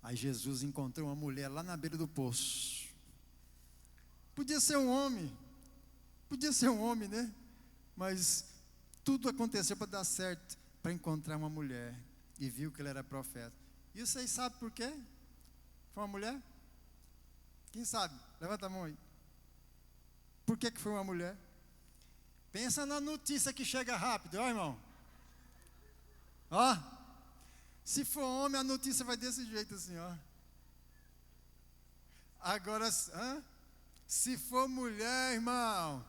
Aí Jesus encontrou uma mulher lá na beira do poço. Podia ser um homem, né? Mas tudo aconteceu para dar certo, para encontrar uma mulher. E viu que ele era profeta. E vocês sabem por quê? Foi uma mulher? Quem sabe? Levanta a mão aí. Por que foi uma mulher? Pensa na notícia que chega rápido, ó, irmão. Ó. Se for homem, a notícia vai desse jeito assim, ó. Agora, se for mulher, irmão,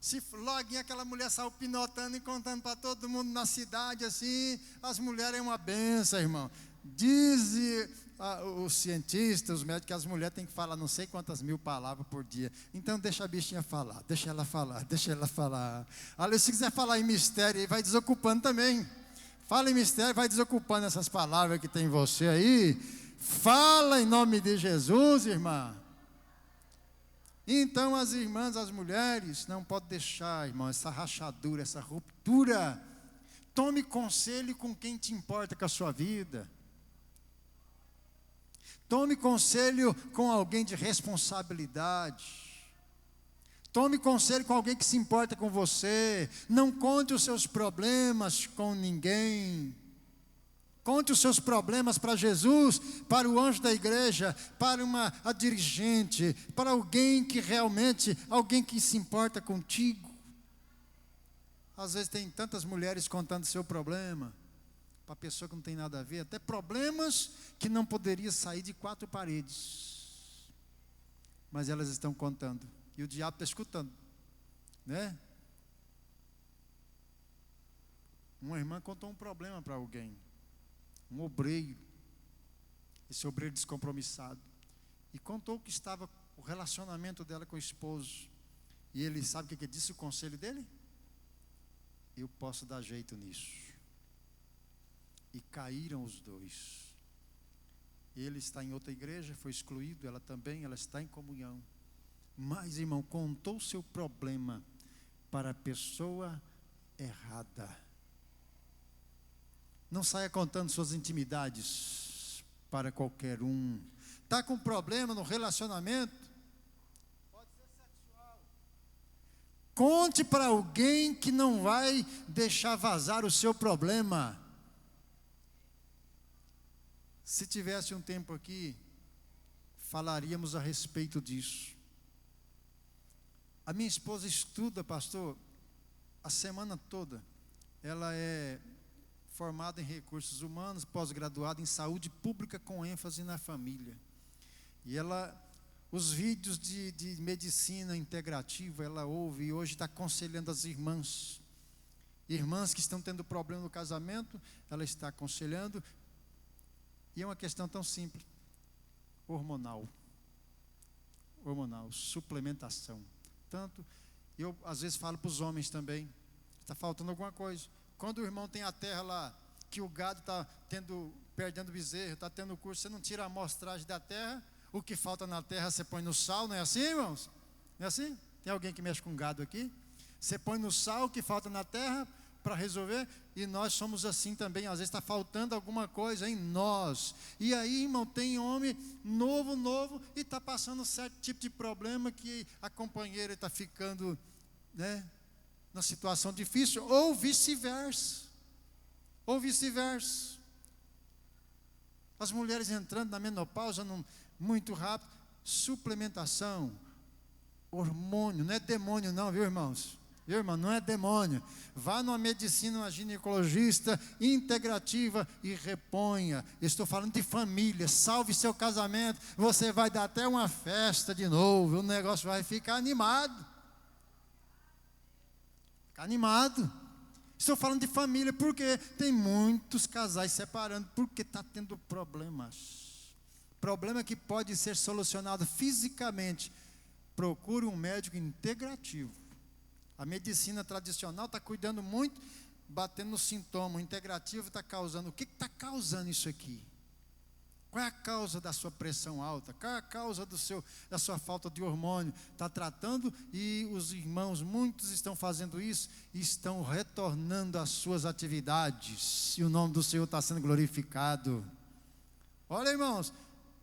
se logo aquela mulher saiu pinotando e contando para todo mundo na cidade assim, as mulheres é uma benção, irmão. Dizem os cientistas, os médicos, que as mulheres têm que falar não sei quantas mil palavras por dia. Então deixa a bichinha falar, deixa ela falar. Olha, se quiser falar em mistério, vai desocupando também. Fala em mistério, vai desocupando essas palavras que tem em você aí. Fala em nome de Jesus, irmã. Então as irmãs, as mulheres, não podem deixar, irmão, essa rachadura, essa ruptura. Tome conselho com quem te importa com a sua vida. Tome conselho com alguém de responsabilidade. Tome conselho com alguém que se importa com você. Não conte os seus problemas com ninguém. Conte os seus problemas para Jesus, para o anjo da igreja, para a dirigente, para alguém que realmente, alguém que se importa contigo. Às vezes tem tantas mulheres contando seu problema, para a pessoa que não tem nada a ver, até problemas que não poderia sair de 4 paredes. Mas elas estão contando. E o diabo está escutando, né? Uma irmã contou um problema para alguém, um obreiro, esse obreiro descompromissado, e contou que estava o relacionamento dela com o esposo. E ele sabe o que disse o conselho dele? Eu posso dar jeito nisso. E caíram os dois. Ele está em outra igreja, foi excluído, ela também, ela está em comunhão. Mas, irmão, contou o seu problema para a pessoa errada. Não saia contando suas intimidades para qualquer um. Está com problema no relacionamento? Pode ser sexual. Conte para alguém que não vai deixar vazar o seu problema. Se tivesse um tempo aqui, falaríamos a respeito disso. A minha esposa estuda, pastor, a semana toda. Ela é formada em recursos humanos, pós-graduada em saúde pública com ênfase na família. E ela, os vídeos de medicina integrativa, ela ouve e hoje está aconselhando as irmãs. Irmãs que estão tendo problema no casamento, ela está aconselhando. E é uma questão tão simples, hormonal, suplementação. Tanto, eu às vezes falo para os homens também, está faltando alguma coisa. Quando o irmão tem a terra lá, que o gado está perdendo bezerro, está tendo curso, você não tira a amostragem da terra, o que falta na terra você põe no sal, não é assim, irmãos? Não é assim? Tem alguém que mexe com gado aqui? Você põe no sal o que falta na terra para resolver, e nós somos assim também, às vezes está faltando alguma coisa em nós. E aí, irmão, tem homem novo, e está passando certo tipo de problema que a companheira está ficando, né, na situação difícil, ou vice-versa. As mulheres entrando na menopausa muito rápido, suplementação, hormônio, não é demônio não, viu, irmãos? Viu, irmão? Não é demônio. Vá numa medicina, uma ginecologista integrativa e reponha. Estou falando de família. Salve seu casamento. Você vai dar até uma festa de novo. O negócio vai ficar animado. Estou falando de família porque tem muitos casais separando porque está tendo problemas. Problema que pode ser solucionado fisicamente. Procure um médico integrativo. A medicina tradicional está cuidando muito, batendo no sintoma. O integrativo está causando. O que está causando isso aqui? Qual é a causa da sua pressão alta? Qual é a causa da sua falta de hormônio? Está tratando, e os irmãos, muitos estão fazendo isso, e estão retornando às suas atividades. E o nome do Senhor está sendo glorificado. Olha, irmãos,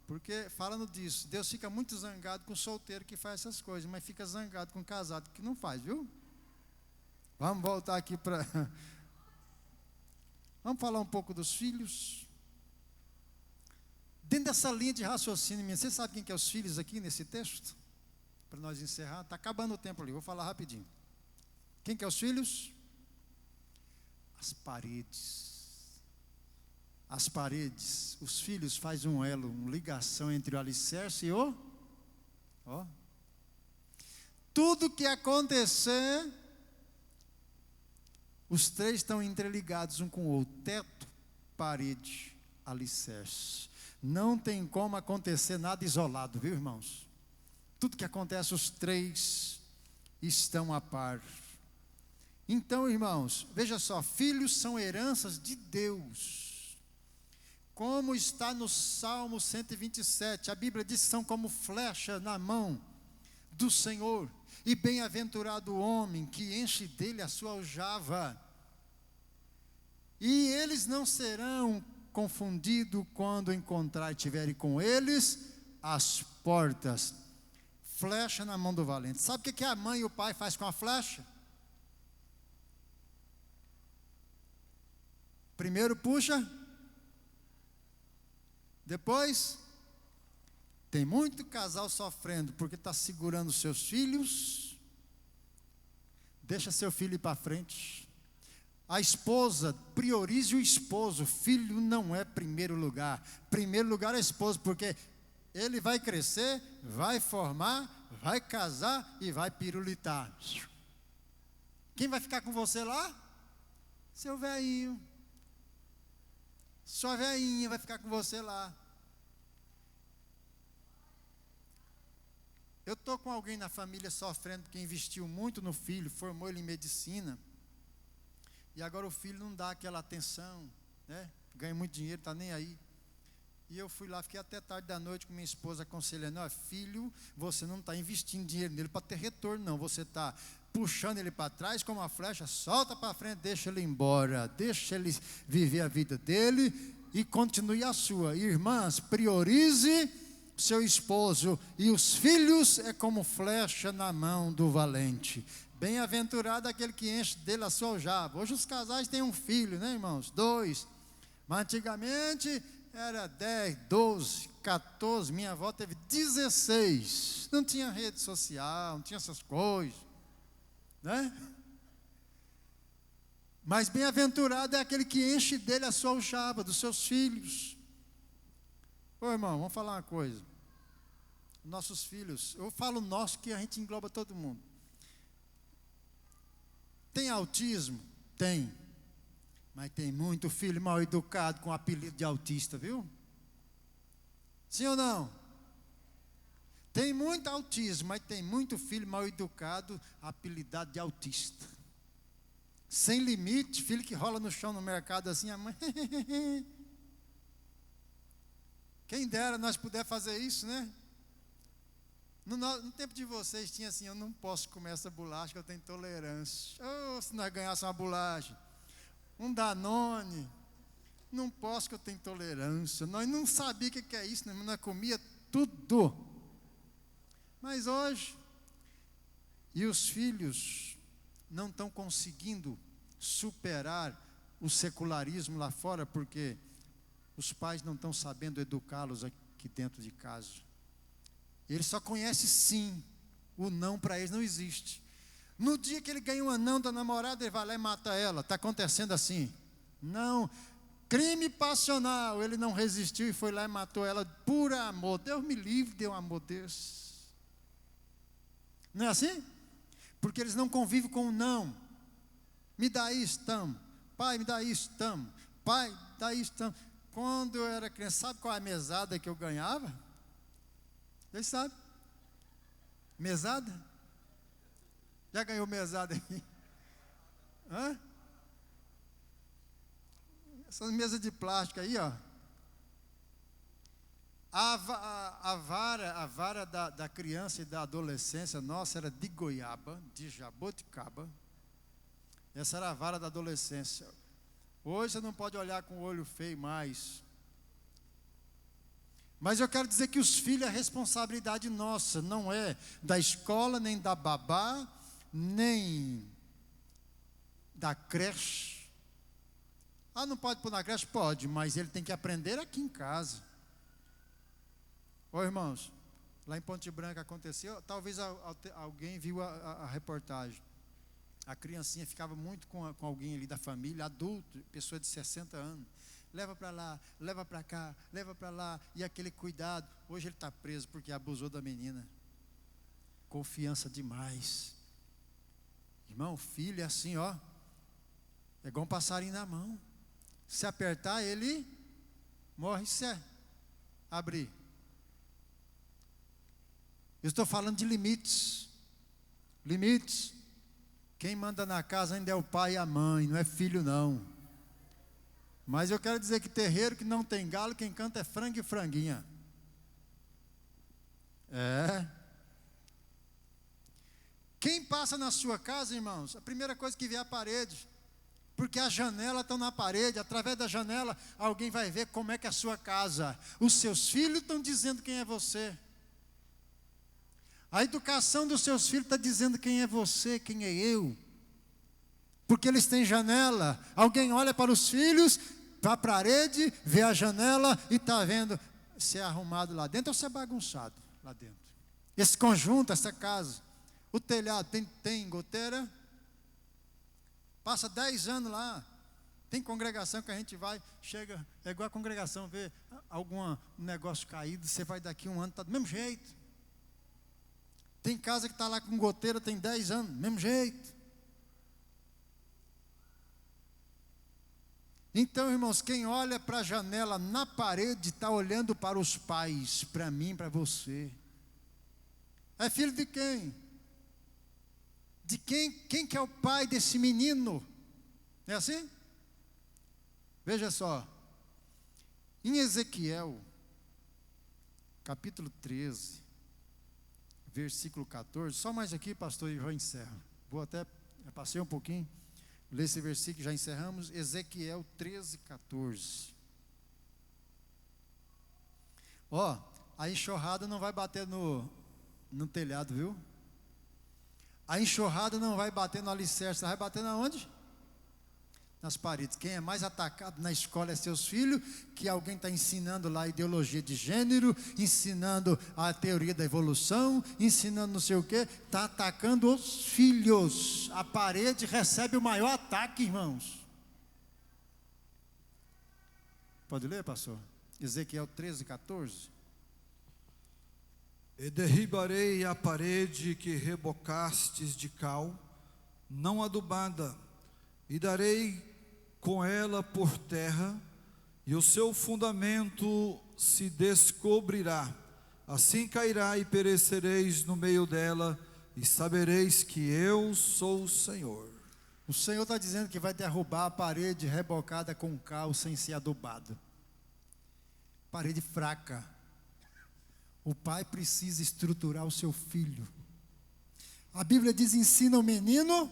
porque falando disso, Deus fica muito zangado com o solteiro que faz essas coisas, mas fica zangado com o casado que não faz, viu? Vamos voltar aqui para... Vamos falar um pouco dos filhos. Dentro dessa linha de raciocínio minha, você sabe quem que é os filhos aqui nesse texto? Para nós encerrar, está acabando o tempo ali, vou falar rapidinho. Quem que é os filhos? As paredes, os filhos fazem um elo, uma ligação entre o alicerce e tudo que acontecer, os três estão interligados um com o outro. Teto, parede, alicerce. Não tem como acontecer nada isolado, viu, irmãos? Tudo que acontece, os três estão a par. Então, irmãos, veja só, filhos são heranças de Deus. Como está no Salmo 127, a Bíblia diz que são como flecha na mão do Senhor, e bem-aventurado o homem que enche dele a sua aljava, e eles não serão confundidos quando encontrar e tiverem com eles as portas. Flecha na mão do valente. Sabe o que a mãe e o pai faz com a flecha? Primeiro puxa, depois, tem muito casal sofrendo porque está segurando seus filhos. Deixa seu filho ir para frente. A esposa, priorize o esposo. Filho não é primeiro lugar. Primeiro lugar é esposo, porque ele vai crescer, vai formar, vai casar e vai pirulitar. Quem vai ficar com você lá? Seu velhinho. Sua velhinha vai ficar com você lá. Eu estou com alguém na família sofrendo porque investiu muito no filho, formou ele em medicina. E agora o filho não dá aquela atenção, né? Ganha muito dinheiro, está nem aí. E eu fui lá, fiquei até tarde da noite com minha esposa aconselhando: ó, filho, você não está investindo dinheiro nele para ter retorno, não. Você está puxando ele para trás como uma flecha, solta para frente, deixa ele embora, deixa ele viver a vida dele e continue a sua. Irmãs, priorize seu esposo, e os filhos é como flecha na mão do valente. Bem-aventurado aquele que enche dele a sua aljava. Hoje os casais têm um filho, né, irmãos? 2. Mas antigamente era 10, 12, 14. Minha avó teve 16. Não tinha rede social, não tinha essas coisas, né? Mas bem-aventurado é aquele que enche dele a sua aljava, dos seus filhos. Ô irmão, vamos falar uma coisa. Nossos filhos, eu falo nosso que a gente engloba todo mundo. Tem autismo? Tem. Mas tem muito filho mal educado com apelido de autista, viu? Sim ou não? Tem muito autismo, mas tem muito filho mal educado, apelidado de autista. Sem limite, filho que rola no chão no mercado assim, a mãe... Quem dera nós puder fazer isso, né? No tempo de vocês tinha assim: eu não posso comer essa bolacha, que eu tenho intolerância. Oh, se nós ganhássemos uma bolacha, um Danone, não posso, que eu tenho intolerância. Nós não sabíamos o que é isso, nós comia tudo. Mas hoje, e os filhos não estão conseguindo superar o secularismo lá fora, porque os pais não estão sabendo educá-los aqui dentro de casa. Eles só conhecem sim, o não para eles não existe. No dia que ele ganha um anão da namorada, ele vai lá e mata ela. Está acontecendo assim. Não, crime passional. Ele não resistiu e foi lá e matou ela por amor. Deus me livre de um amor desse. Não é assim? Porque eles não convivem com o não. Me dá isso, tamo. Pai, me dá isso, tamo. Pai, dá isso, tamo. Quando eu era criança, sabe qual é a mesada que eu ganhava? Vocês sabem? Mesada? Já ganhou mesada aqui? Hã? Essas mesas de plástico aí, ó. A vara da criança e da adolescência nossa era de goiaba, de jabuticaba. Essa era a vara da adolescência. Hoje você não pode olhar com o olho feio mais. Mas eu quero dizer que os filhos é responsabilidade nossa, não é da escola, nem da babá, nem da creche. Ah, não pode pôr na creche? Pode, mas ele tem que aprender aqui em casa. Ô irmãos, lá em Ponte Branca aconteceu, talvez alguém viu a reportagem. A criancinha ficava muito com alguém ali da família, adulto, pessoa de 60 anos. Leva para lá, leva para cá, leva para lá, e aquele cuidado. Hoje ele está preso porque abusou da menina. Confiança demais. Irmão, filho é assim, ó. É igual um passarinho na mão. Se apertar, ele morre. Se abrir. Eu estou falando de limites. Limites. Quem manda na casa ainda é o pai e a mãe, não é filho não. Mas eu quero dizer que terreiro que não tem galo, quem canta é frango e franguinha. É. Quem passa na sua casa, irmãos, a primeira coisa que vê é a parede. Porque as janelas estão na parede, através da janela alguém vai ver como é que é a sua casa. Os seus filhos estão dizendo quem é você. A educação dos seus filhos está dizendo quem é você, quem é eu. Porque eles têm janela. Alguém olha para os filhos, vai para a parede, vê a janela e está vendo se é arrumado lá dentro ou se é bagunçado lá dentro. Esse conjunto, essa casa, o telhado tem goteira? Passa 10 anos lá. Tem congregação que a gente vai, chega, é igual a congregação, vê algum negócio caído, você vai daqui um ano, está do mesmo jeito. Tem casa que está lá com goteira, tem 10 anos, do mesmo jeito. Então, irmãos, quem olha para a janela na parede, está olhando para os pais, para mim, para você. É filho de quem? De quem que é o pai desse menino? É assim? Veja só, em Ezequiel, capítulo 13, versículo 14, só mais aqui, pastor, e eu encerro. Passei um pouquinho, ler esse versículo, já encerramos. Ezequiel 13, 14. Ó, a enxurrada não vai bater no telhado, viu? A enxurrada não vai bater no alicerce, vai bater na onde? Nas paredes. Quem é mais atacado na escola é seus filhos, que alguém está ensinando lá a ideologia de gênero, ensinando a teoria da evolução, ensinando não sei o quê, está atacando os filhos. A parede recebe o maior ataque, irmãos. Pode ler, pastor? Ezequiel 13, 14. E derribarei a parede que rebocastes de cal, não adubada, e darei com ela por terra, e o seu fundamento se descobrirá. Assim cairá e perecereis no meio dela, e sabereis que eu sou o Senhor. O Senhor está dizendo que vai derrubar a parede rebocada com cal sem ser adubada. Parede fraca. O pai precisa estruturar o seu filho. A Bíblia diz: ensina o menino.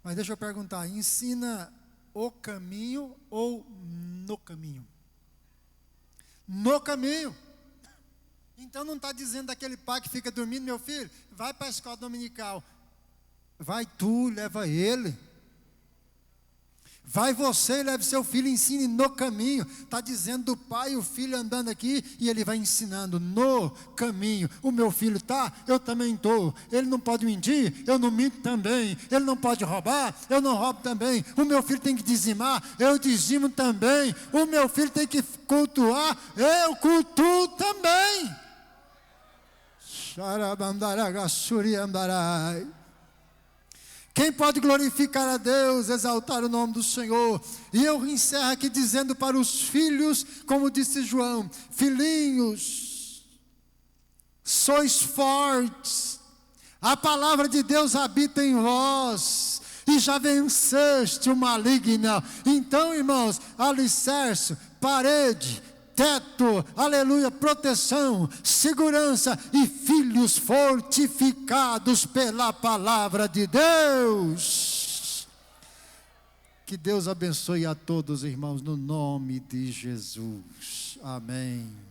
Mas deixa eu perguntar, ensina o caminho ou no caminho? No caminho. Então não está dizendo daquele pai que fica dormindo: meu filho, vai para a escola dominical. Vai tu, leva ele. Vai você, leve seu filho, ensine no caminho. Está dizendo do pai e o filho andando aqui, e ele vai ensinando no caminho. O meu filho está, eu também estou. Ele não pode mentir, eu não minto também. Ele não pode roubar, eu não roubo também. O meu filho tem que dizimar, eu dizimo também. O meu filho tem que cultuar, eu cultuo também. Xarabandaragasuriandarai. Quem pode glorificar a Deus, exaltar o nome do Senhor? E eu encerro aqui dizendo para os filhos, como disse João: filhinhos, sois fortes, a palavra de Deus habita em vós, e já venceste o maligno. Então, irmãos, alicerce, parede, teto, aleluia, proteção, segurança e filhos fortificados pela palavra de Deus. Que Deus abençoe a todos, irmãos, no nome de Jesus. Amém.